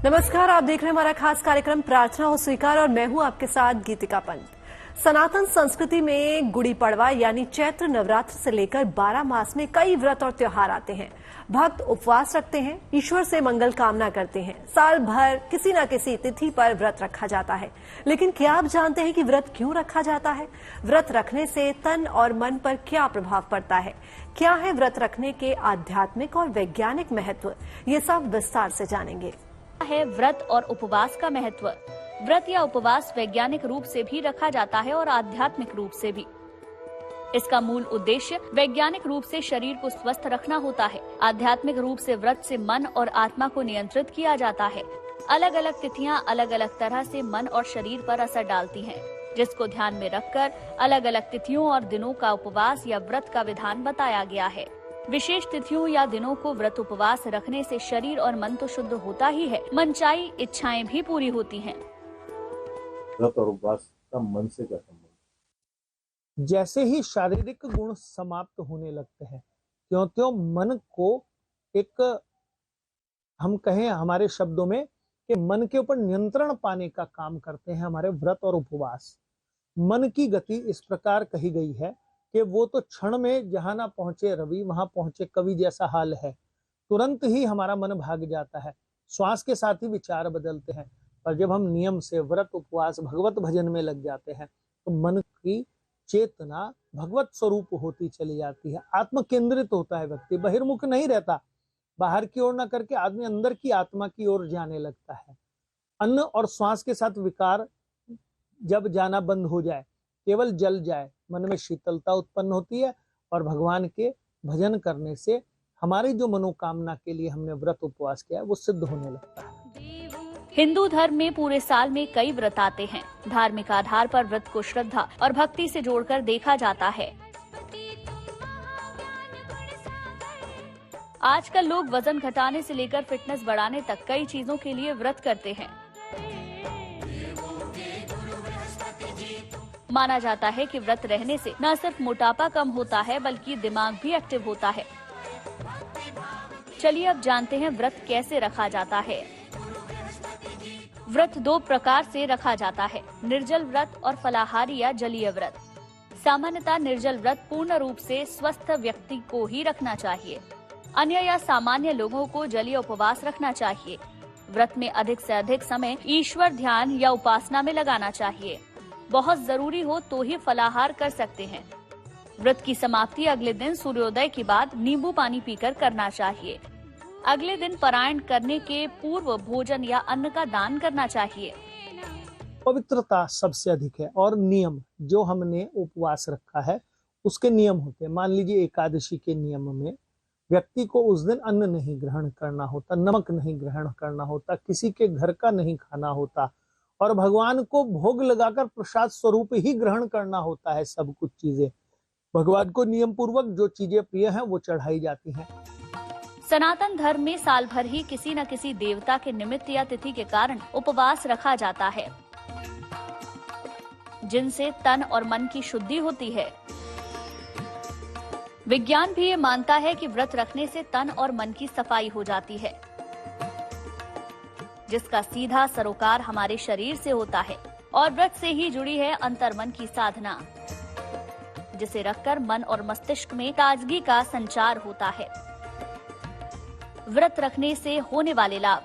नमस्कार, आप देख रहे हैं हमारा खास कार्यक्रम प्रार्थना हो स्वीकार और मैं हूं आपके साथ गीतिका पंत। सनातन संस्कृति में गुड़ी पड़वा यानी चैत्र नवरात्र से लेकर 12 मास में कई व्रत और त्योहार आते हैं। भक्त उपवास रखते हैं, ईश्वर से मंगल कामना करते हैं। साल भर किसी न किसी तिथि पर व्रत रखा जाता है। लेकिन क्या आप जानते हैं कि व्रत क्यों रखा जाता है? व्रत रखने से तन और मन पर क्या प्रभाव पड़ता है? क्या है व्रत रखने के आध्यात्मिक और वैज्ञानिक महत्व? ये सब विस्तार से जानेंगे। है व्रत और उपवास का महत्व। व्रत या उपवास वैज्ञानिक रूप से भी रखा जाता है और आध्यात्मिक रूप से भी। इसका मूल उद्देश्य वैज्ञानिक रूप से शरीर को स्वस्थ रखना होता है। आध्यात्मिक रूप से व्रत से मन और आत्मा को नियंत्रित किया जाता है। अलग अलग तिथियां अलग अलग तरह से मन और शरीर पर असर डालती हैं, जिसको ध्यान में रखकर अलग अलग तिथियों और दिनों का उपवास या व्रत का विधान बताया गया है। विशेष तिथियों या दिनों को व्रत उपवास रखने से शरीर और मन तो शुद्ध होता ही है, मनचाही इच्छाएं भी पूरी होती हैं। व्रत और उपवास का मन से क्या संबंध? जैसे ही शारीरिक गुण समाप्त होने लगते हैं, त्यों त्यों मन को एक, हम कहें हमारे शब्दों में कि मन के ऊपर नियंत्रण पाने का काम करते हैं हमारे व्रत और उपवास। मन की गति इस प्रकार कही गई है कि वो तो क्षण में जहां ना पहुंचे रवि वहां पहुंचे कवि जैसा हाल है। तुरंत ही हमारा मन भाग जाता है, श्वास के साथ ही विचार बदलते हैं। पर जब हम नियम से व्रत उपवास भगवत भजन में लग जाते हैं तो मन की चेतना भगवत स्वरूप होती चली जाती है। आत्म केंद्रित होता है व्यक्ति, बहिर्मुख नहीं रहता। बाहर की ओर ना करके आदमी अंदर की आत्मा की ओर जाने लगता है। अन्न और श्वास के साथ विकार जब जाना बंद हो जाए, केवल जल जाए, मन में शीतलता उत्पन्न होती है और भगवान के भजन करने से हमारी जो मनोकामना के लिए हमने व्रत उपवास किया है वो सिद्ध होने लगता है। हिंदू धर्म में पूरे साल में कई व्रत आते हैं। धार्मिक आधार पर व्रत को श्रद्धा और भक्ति से जोड़कर देखा जाता है। आजकल लोग वजन घटाने से लेकर फिटनेस बढ़ाने तक कई चीजों के लिए व्रत करते हैं। माना जाता है कि व्रत रहने से न सिर्फ मोटापा कम होता है बल्कि दिमाग भी एक्टिव होता है। चलिए अब जानते हैं व्रत कैसे रखा जाता है। व्रत दो प्रकार से रखा जाता है, निर्जल व्रत और फलाहारी या जलीय व्रत। सामान्यतः निर्जल व्रत पूर्ण रूप से स्वस्थ व्यक्ति को ही रखना चाहिए। अन्य या सामान्य लोगों को जलीय उपवास रखना चाहिए। व्रत में अधिक से अधिक समय ईश्वर ध्यान या उपासना में लगाना चाहिए। बहुत जरूरी हो तो ही फलाहार कर सकते हैं। व्रत की समाप्ति अगले दिन सूर्योदय के बाद नींबू पानी पीकर करना चाहिए। अगले दिन पारायण करने के पूर्व भोजन या अन्न का दान करना चाहिए। पवित्रता सबसे अधिक है और नियम जो हमने उपवास रखा है उसके नियम होते हैं। मान लीजिए एकादशी के नियम में व्यक्ति को उस दिन अन्न नहीं ग्रहण करना होता, नमक नहीं ग्रहण करना होता, किसी के घर का नहीं खाना होता और भगवान को भोग लगाकर प्रसाद स्वरूप ही ग्रहण करना होता है। सब कुछ चीजें भगवान को नियम पूर्वक जो चीजें प्रिय हैं वो चढ़ाई जाती हैं। सनातन धर्म में साल भर ही किसी न किसी देवता के निमित्त या तिथि के कारण उपवास रखा जाता है, जिनसे तन और मन की शुद्धि होती है। विज्ञान भी ये मानता है कि व्रत रखने से तन और मन की सफाई हो जाती है, जिसका सीधा सरोकार हमारे शरीर से होता है और व्रत से ही जुड़ी है अंतर्मन की साधना, जिसे रखकर मन और मस्तिष्क में ताजगी का संचार होता है। व्रत रखने से होने वाले लाभ।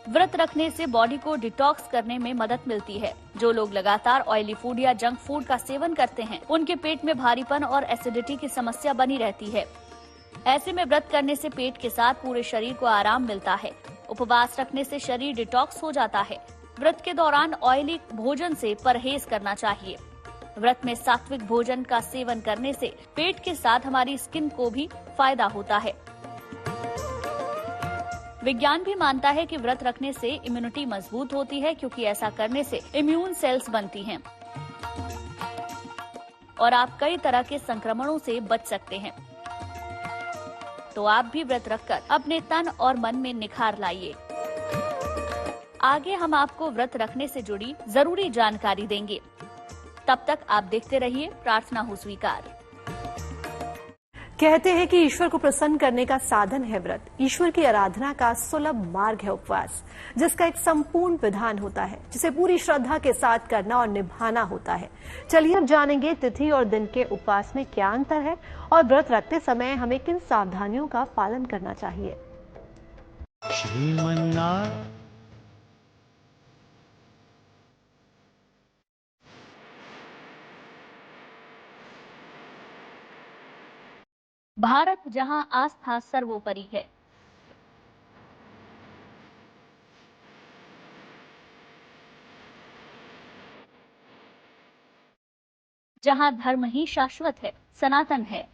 व्रत रखने से बॉडी को डिटॉक्स करने में मदद मिलती है। जो लोग लगातार ऑयली फूड या जंक फूड का सेवन करते हैं, उनके पेट में भारीपन और एसिडिटी की समस्या बनी रहती है। ऐसे में व्रत करने से पेट के साथ पूरे शरीर को आराम मिलता है। उपवास रखने से शरीर डिटॉक्स हो जाता है। व्रत के दौरान ऑयली भोजन से परहेज करना चाहिए। व्रत में सात्विक भोजन का सेवन करने से पेट के साथ हमारी स्किन को भी फायदा होता है। विज्ञान भी मानता है कि व्रत रखने से इम्यूनिटी मजबूत होती है, क्योंकि ऐसा करने से इम्यून सेल्स बनती हैं और आप कई तरह के संक्रमणों से बच सकते हैं। तो आप भी व्रत रखकर अपने तन और मन में निखार लाइए। आगे हम आपको व्रत रखने से जुड़ी जरूरी जानकारी देंगे। तब तक आप देखते रहिए प्रार्थना हो स्वीकार। कहते हैं कि ईश्वर को प्रसन्न करने का साधन है व्रत। ईश्वर की आराधना का सुलभ मार्ग है उपवास, जिसका एक संपूर्ण विधान होता है, जिसे पूरी श्रद्धा के साथ करना और निभाना होता है। चलिए अब जानेंगे तिथि और दिन के उपवास में क्या अंतर है और व्रत रखते समय हमें किन सावधानियों का पालन करना चाहिए। श्रीमन्नारायण भारत जहां आस्था सर्वोपरि है, जहां धर्म ही शाश्वत है, सनातन है,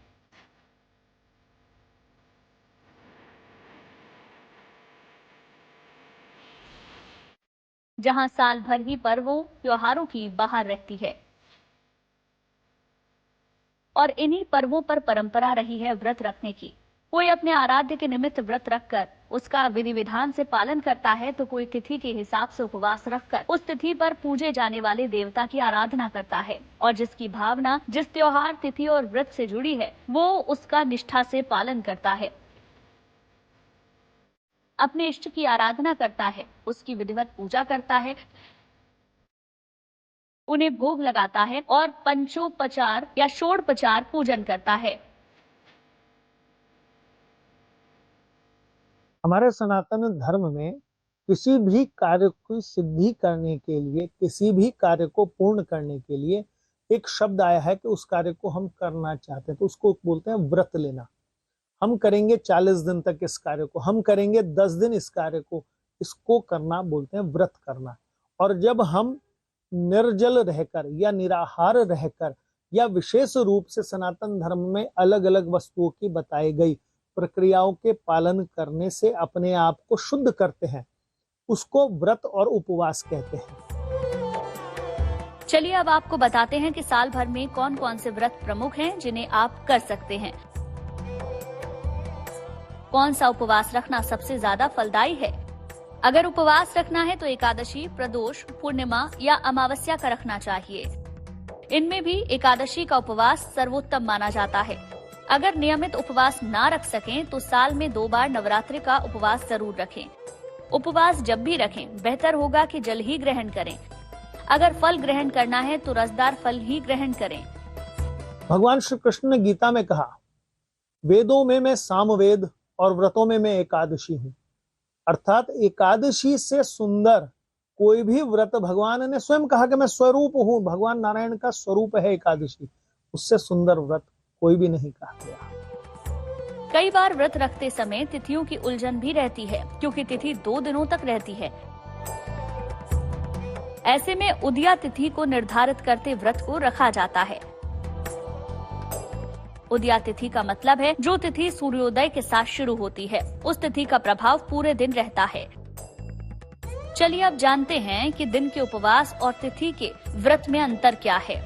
जहां साल भर ही पर्वों त्योहारों की बहार रहती है और इन्हीं पर्वों पर परंपरा रही है व्रत रखने की। कोई अपने आराध्य के निमित्त व्रत रखकर उसका विधि विधान से पालन करता है, तो कोई तिथि के हिसाब से उपवास रखकर उस तिथि पर पूजे जाने वाले देवता की आराधना करता है और जिसकी भावना जिस त्योहार, तिथि और व्रत से जुड़ी है, वो उसका निष्ठा से पालन करता है, अपने इष्ट की आराधना करता है, उसकी विधिवत पूजा करता है, उन्हें भोग लगाता है और पंचोपचार या षोडोपचार पूजन करता है। हमारे सनातन धर्म में किसी भी कार्य की सिद्धि करने के लिए, किसी भी कार्य को पूर्ण करने के लिए एक शब्द आया है कि उस कार्य को हम करना चाहते हैं, तो उसको बोलते हैं व्रत लेना। हम करेंगे 40 दिन तक इस कार्य को, हम करेंगे 10 दिन इस कार्य को, इसको करना बोलते हैं व्रत करना। और जब हम निर्जल रहकर या निराहार रहकर या विशेष रूप से सनातन धर्म में अलग अलग वस्तुओं की बताई गई प्रक्रियाओं के पालन करने से अपने आप को शुद्ध करते हैं, उसको व्रत और उपवास कहते हैं। चलिए अब आपको बताते हैं कि साल भर में कौन कौन से व्रत प्रमुख हैं जिन्हें आप कर सकते हैं। कौन सा उपवास रखना सबसे ज्यादा फलदायी है? अगर उपवास रखना है तो एकादशी, प्रदोष, पूर्णिमा या अमावस्या का रखना चाहिए। इनमें भी एकादशी का उपवास सर्वोत्तम माना जाता है। अगर नियमित उपवास ना रख सकें तो साल में 2 बार नवरात्रि का उपवास जरूर रखें। उपवास जब भी रखें बेहतर होगा कि जल ही ग्रहण करें। अगर फल ग्रहण करना है तो रसदार फल ही ग्रहण करें। भगवान श्री कृष्ण ने गीता में कहा, वेदों में मैं सामवेद और व्रतों में मैं एकादशी हूँ। अर्थात एकादशी से सुंदर कोई भी व्रत, भगवान ने स्वयं कहा कि मैं स्वरूप हूँ, भगवान नारायण का स्वरूप है एकादशी, उससे सुंदर व्रत कोई भी नहीं कहा गया। कई बार व्रत रखते समय तिथियों की उलझन भी रहती है, क्योंकि तिथि 2 दिनों तक रहती है। ऐसे में उदया तिथि को निर्धारित करते व्रत को रखा जाता है। उदया तिथि का मतलब है जो तिथि सूर्योदय के साथ शुरू होती है, उस तिथि का प्रभाव पूरे दिन रहता है। चलिए अब जानते हैं कि दिन के उपवास और तिथि के व्रत में अंतर क्या है।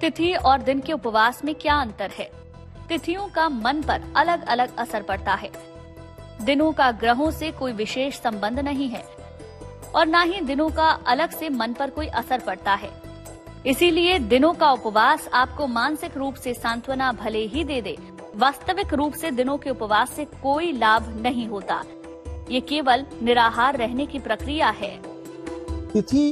तिथि और दिन के उपवास में क्या अंतर है? तिथियों का मन पर अलग अलग असर पड़ता है। दिनों का ग्रहों से कोई विशेष संबंध नहीं है और न ही दिनों का अलग से मन पर कोई असर पड़ता है। इसीलिए दिनों का उपवास आपको मानसिक रूप से सांत्वना भले ही दे दे, वास्तविक रूप से दिनों के उपवास से कोई लाभ नहीं होता। ये केवल निराहार रहने की प्रक्रिया है। तिथि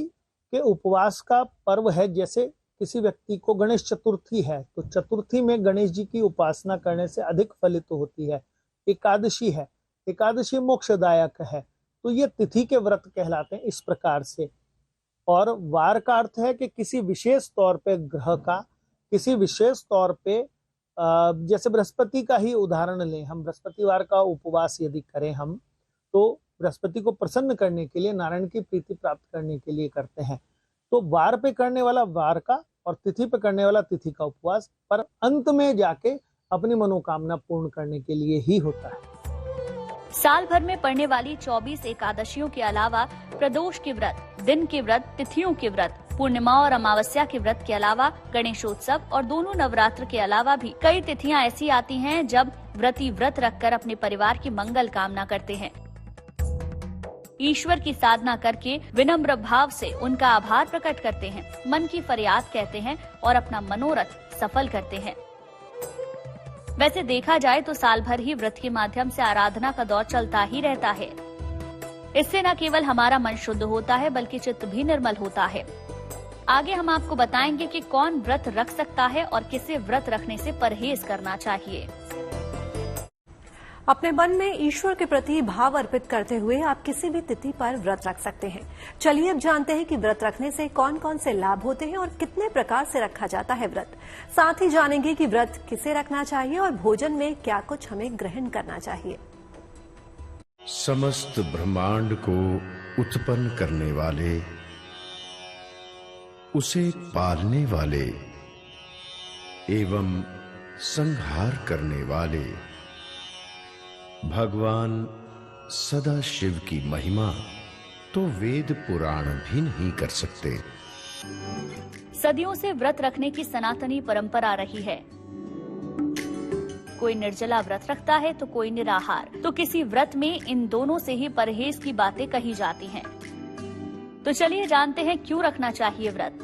के उपवास का पर्व है, जैसे किसी व्यक्ति को गणेश चतुर्थी है तो चतुर्थी में गणेश जी की उपासना करने से अधिक फलित होती है। एकादशी है, एकादशी मोक्षदायक है, तो ये तिथि के व्रत कहलाते हैं इस प्रकार से। और वार का अर्थ है कि किसी विशेष तौर पे ग्रह का, किसी विशेष तौर पे, जैसे बृहस्पति का ही उदाहरण लें, हम बृहस्पतिवार का उपवास यदि करें हम, तो बृहस्पति को प्रसन्न करने के लिए, नारायण की प्रीति प्राप्त करने के लिए करते हैं। तो वार पे करने वाला वार का और तिथि पे करने वाला तिथि का उपवास, पर अंत में जाके अपनी मनोकामना पूर्ण करने के लिए ही होता है। साल भर में पड़ने वाली 24 एकादशियों के अलावा प्रदोष के व्रत, दिन के व्रत, तिथियों के व्रत, पूर्णिमा और अमावस्या के व्रत के अलावा गणेशोत्सव और दोनों नवरात्र के अलावा भी कई तिथियां ऐसी आती हैं जब व्रती व्रत रखकर अपने परिवार की मंगल कामना करते हैं। ईश्वर की साधना करके विनम्र भाव से उनका आभार प्रकट करते हैं, मन की फरियाद कहते हैं और अपना मनोरथ सफल करते हैं। वैसे देखा जाए तो साल भर ही व्रत के माध्यम से आराधना का दौर चलता ही रहता है। इससे न केवल हमारा मन शुद्ध होता है बल्कि चित्त भी निर्मल होता है। आगे हम आपको बताएंगे कि कौन व्रत रख सकता है और किसे व्रत रखने से परहेज करना चाहिए। अपने मन में ईश्वर के प्रति भाव अर्पित करते हुए आप किसी भी तिथि पर व्रत रख सकते हैं। चलिए अब जानते हैं कि व्रत रखने से कौन कौन से लाभ होते हैं और कितने प्रकार से रखा जाता है व्रत। साथ ही जानेंगे कि व्रत किसे रखना चाहिए और भोजन में क्या कुछ हमें ग्रहण करना चाहिए। समस्त ब्रह्मांड को उत्पन्न करने वाले, उसे पालने वाले एवं संहार करने वाले भगवान सदाशिव की महिमा तो वेद पुराण भी नहीं कर सकते। सदियों से व्रत रखने की सनातनी परंपरा रही है। कोई निर्जला व्रत रखता है तो कोई निराहार। तो किसी व्रत में इन दोनों से ही परहेज की बातें कही जाती हैं। तो चलिए जानते हैं क्यों रखना चाहिए व्रत।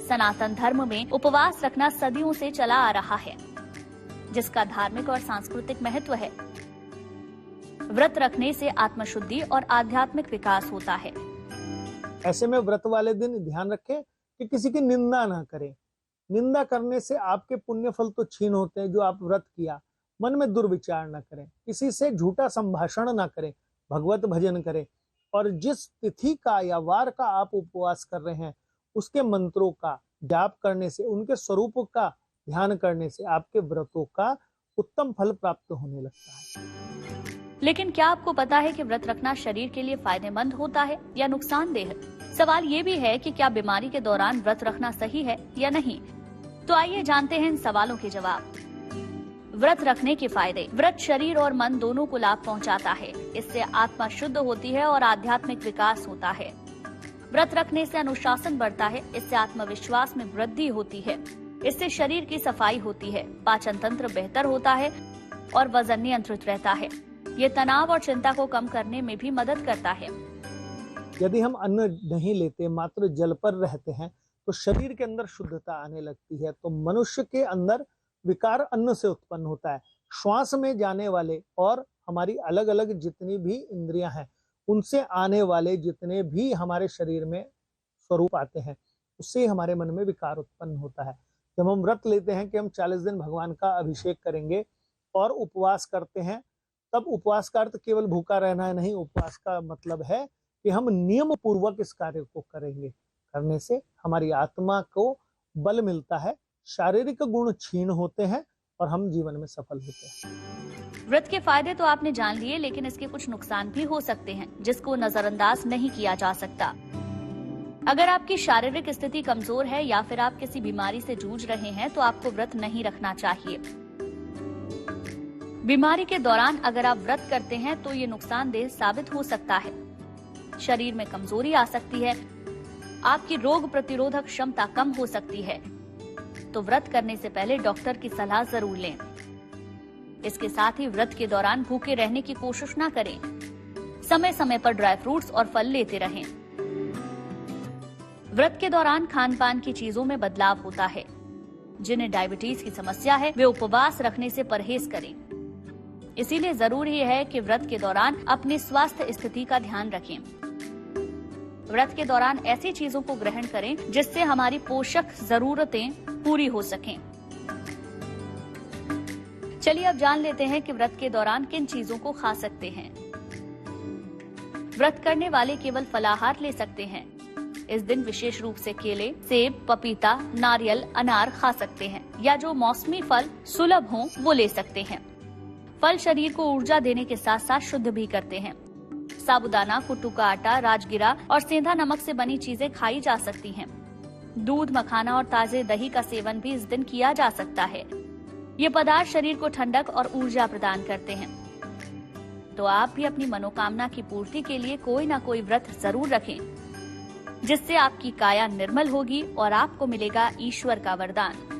सनातन धर्म में उपवास रखना सदियों से चला आ रहा है, जिसका धार्मिक और सांस्कृतिक महत्व है। व्रत रखने से आत्मशुद्धि और आध्यात्मिक विकास होता है। ऐसे में व्रत वाले दिन ध्यान रखें कि किसी की निंदा ना करें। निंदा करने से आपके पुण्य फल तो छीन होते हैं जो आप व्रत किया। मन में दुर्विचार न करें, किसी से झूठा संभाषण ना करें, भगवत भजन करें और जिस तिथि का या वार का आप उपवास कर रहे हैं उसके मंत्रों का जाप करने से, उनके स्वरूप का ध्यान करने से आपके व्रतों का उत्तम फल प्राप्त होने लगता है। लेकिन क्या आपको पता है कि व्रत रखना शरीर के लिए फायदेमंद होता है या नुकसानदेह? सवाल ये भी है कि क्या बीमारी के दौरान व्रत रखना सही है या नहीं। तो आइए जानते हैं इन सवालों के जवाब। व्रत रखने के फायदे। व्रत शरीर और मन दोनों को लाभ पहुंचाता है। इससे आत्मा शुद्ध होती है और आध्यात्मिक विकास होता है। व्रत रखने से अनुशासन बढ़ता है। इससे आत्मविश्वास में वृद्धि होती है। इससे शरीर की सफाई होती है, पाचन तंत्र बेहतर होता है और वजन नियंत्रित रहता है। ये तनाव और चिंता को कम करने में भी मदद करता है। यदि हम अन्न नहीं लेते, मात्र जल पर रहते हैं, तो शरीर के अंदर शुद्धता आने लगती है। तो मनुष्य के अंदर विकार अन्न से उत्पन्न होता है। श्वास में जाने वाले और हमारी अलग अलग जितनी भी इंद्रियां हैं, उनसे आने वाले जितने भी हमारे शरीर में स्वरूप आते हैं, उससे हमारे मन में विकार उत्पन्न होता है। जब हम व्रत लेते हैं कि हम 40 दिन भगवान का अभिषेक करेंगे और उपवास करते हैं, तब उपवास का अर्थ केवल भूखा रहना है नहीं। उपवास का मतलब है कि हम नियम पूर्वक इस कार्य को करेंगे। करने से हमारी आत्मा को बल मिलता है, शारीरिक गुण क्षीण होते हैं और हम जीवन में सफल होते हैं। व्रत के फायदे तो आपने जान लिए, लेकिन इसके कुछ नुकसान भी हो सकते हैं जिसको नजरअंदाज नहीं किया जा सकता। अगर आपकी शारीरिक स्थिति कमजोर है या फिर आप किसी बीमारी से जूझ रहे हैं तो आपको व्रत नहीं रखना चाहिए। बीमारी के दौरान अगर आप व्रत करते हैं तो ये नुकसानदेह साबित हो सकता है। शरीर में कमजोरी आ सकती है, आपकी रोग प्रतिरोधक क्षमता कम हो सकती है। तो व्रत करने से पहले डॉक्टर की सलाह जरूर लें। इसके साथ ही व्रत के दौरान भूखे रहने की कोशिश न करें। समय समय पर ड्राई फ्रूट्स और फल लेते रहें। व्रत के दौरान खान पान की चीजों में बदलाव होता है। जिन्हें डायबिटीज की समस्या है वे उपवास रखने से परहेज करें। इसीलिए जरूरी है कि व्रत के दौरान अपनी स्वास्थ्य स्थिति का ध्यान रखें। व्रत के दौरान ऐसी चीजों को ग्रहण करें जिससे हमारी पोषक जरूरतें पूरी हो सकें। चलिए अब जान लेते हैं कि व्रत के दौरान किन चीजों को खा सकते हैं। व्रत करने वाले केवल फलाहार ले सकते हैं। इस दिन विशेष रूप से केले, सेब, पपीता, नारियल, अनार खा सकते हैं या जो मौसमी फल सुलभ हों वो ले सकते हैं। फल शरीर को ऊर्जा देने के साथ साथ शुद्ध भी करते हैं। साबूदाना, कुट्टू का आटा, राजगिरा और सेंधा नमक से बनी चीजें खाई जा सकती हैं। दूध, मखाना और ताजे दही का सेवन भी इस दिन किया जा सकता है। ये पदार्थ शरीर को ठंडक और ऊर्जा प्रदान करते हैं। तो आप भी अपनी मनोकामना की पूर्ति के लिए कोई न कोई व्रत जरूर रखें, जिससे आपकी काया निर्मल होगी और आपको मिलेगा ईश्वर का वरदान।